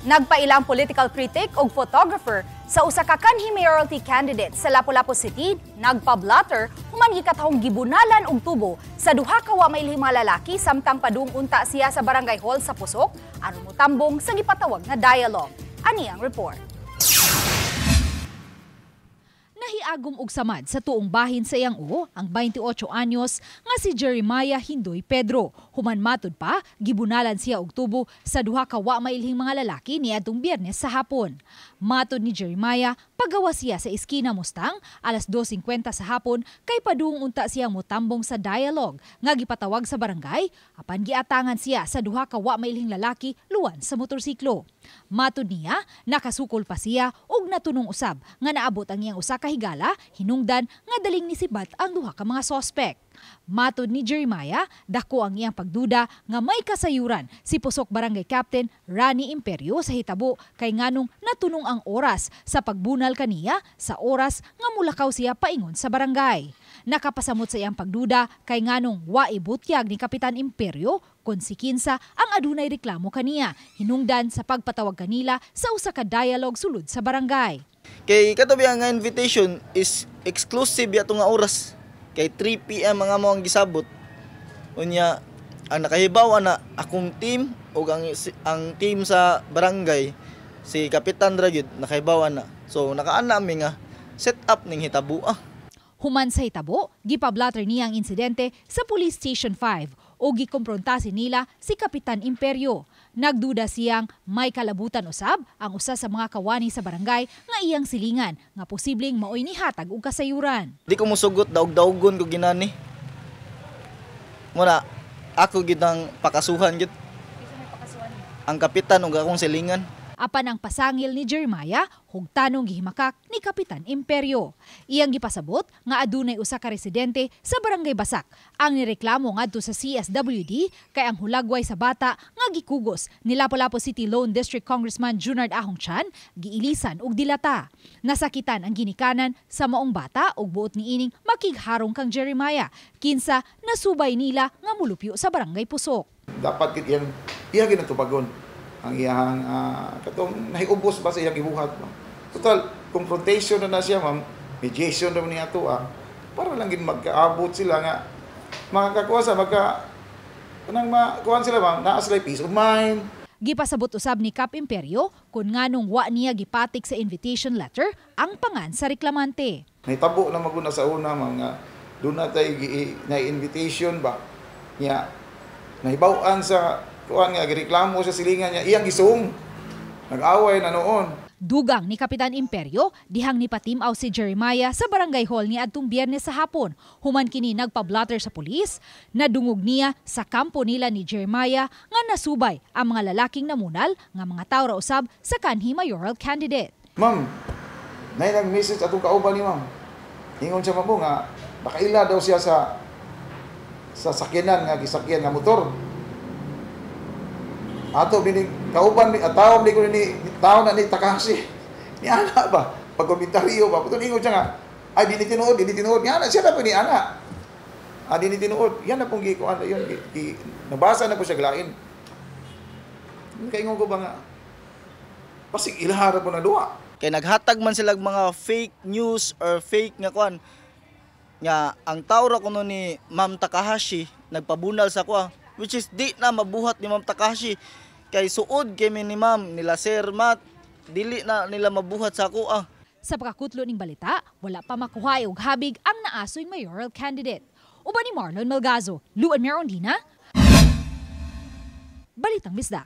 Nagpailang political critic o photographer sa usa ka kanhi mayoralty candidate sa Lapu-Lapu City, nagpa-blatter human gikatahong gibunalan og tubo sa duha ka wa mailhing mga lalaki samtang padung unta siya sa barangay hall sa Pusok aron motambong sa gipatawag nga dialogue. Ani ang report. Nahiagom og samad sa tuong bahin sa iyang ang 28 anyos nga si Jeremiah Hindoy Pedro. Human matud pa, gibunalan siya og tubo sa duha ka wa mailhing mga lalaki niadtong Biyernes sa hapon. Matud ni Jeremiah, pagawa siya sa Eskina Mustang alas 2:50 sa hapon kay padung unta siya motambong sa dialogue nga gipatawag sa barangay apan giatangan siya sa duha ka wa mailhing lalaki luwan sa motorsiklo. Matud niya, nakasukol pa siya og natunong usab nga naabot ang iyang usa ka higala hinungdan nga daling nisibat ang duha ka mga sospek. Matud ni Jeremiah, dako ang iyang pagduda nga may kasayuran si Pusok Barangay Captain Rani Imperio sa hitabo kay nganong natunong ang oras sa pagbunal kaniya sa oras nga mulakaw siya paingon sa barangay. Nakapasamot sa iyang pagduda kay nganong wa ibutyag ni Kapitan Imperio konsikinsa ang adunay reklamo kaniya hinungdan sa pagpatawag kanila sa usa ka dialogue sulod sa barangay. Kay katabi ang invitation is exclusive yato nga oras. Kay 3 PM mga mo ang gisabot. Unya ang nakahibaw na akong team o ang team sa barangay si Kapitan Dragyud nakahibaw na. So nakaana mi nga set up ning hitabo. Human sa hitabo, gipablatter niya ang insidente sa Police Station 5 o gikomprontasin nila si Kapitan Imperio. Nagduda siyang may kalabutan usab ang usa sa mga kawani sa barangay nga iyang silingan nga posibleng maoy nihatag og kasayuran. Di ko mosugot daog-daogon ko ginani. Muna ako gitang pakasuhan gid. Ang kapitan ug akong silingan. Apan ang pasangil ni Jeremiah, hugtanong gihimakak ni Kapitan Imperio. Iyang gipasabot nga adunay usa ka residente sa Barangay Basak ang nireklamo ngadto sa CSWD kay ang hulagway sa bata nga gikugos ni Lapu-Lapu City Lone District Congressman Junard Ahong Chan giilisan og dilata. Nasakitan ang ginikanan sa maong bata ug buot niining makigharong kang Jeremiah kinsa nasubay nila nga mulupyo sa Barangay Pusok. Dapat kit iyang ginatupagon ang iyang katong nahiubos ba sa iyang gibuhat. Total, confrontation na siya, ma'am. Mediation na niya ito, para lang gin magkaabot sila nga makakakuha sa kanang makuha sila, ma'am, naa sila peace of mind. Gipasabot usab ni Kap Imperio kung nganong wa niya gipatik sa invitation letter ang pangan sa reklamante. Nahitabo na maguna sa una, ma'am, nga doon na tayo na invitation ba niya nahibawaan sa kuan nga gireklamo sa silingan niya iyang gisung. Nag-away na noon. Dugang ni Kapitan Imperio, dihang nipatimaw si Jeremiah sa barangay hall ni adtong Biyernes sa hapon. Human kini nagpa-blotter sa pulis, nadungog niya sa kampo nila ni Jeremiah nga nasubay ang mga lalaking namunal nga mga tawo ra usab sa kanhi mayoral candidate. Ma'am, nay nag-message atong kauban ni ma'am. Ingon siya mo nga nakaila daw siya sa sakyanan nga gisakyan nga motor. Ato bining kauban tawo ni ko ni tawo na ni Takahashi. Ni ana ba? Pag komentaryo ba puto ingon siya nga ay dili tinuod ni ana siya na po ni ana. Dili tinuod. Yan na pong gikuan yon nabasa na ko siya glain. Kaingon ko ba nga pasig ilahara po na duwa. Kay naghatag man sila mga fake news or fake nga kuan nga ang tawo ra kuno ni Ma'am Takahashi nagpabunal sa kuan which is di na mabuhat ni Ma'am Takahashi kay suod kay ni Ma'am nila Sir Matt dili na nila mabuhat sa ako. Sa pagkakutlo ning balita, wala pa makuha og habig ang naasoy mayoral candidate. Uban ni Marlon Melgazo, Luan Merondina, Balitang Bisdak.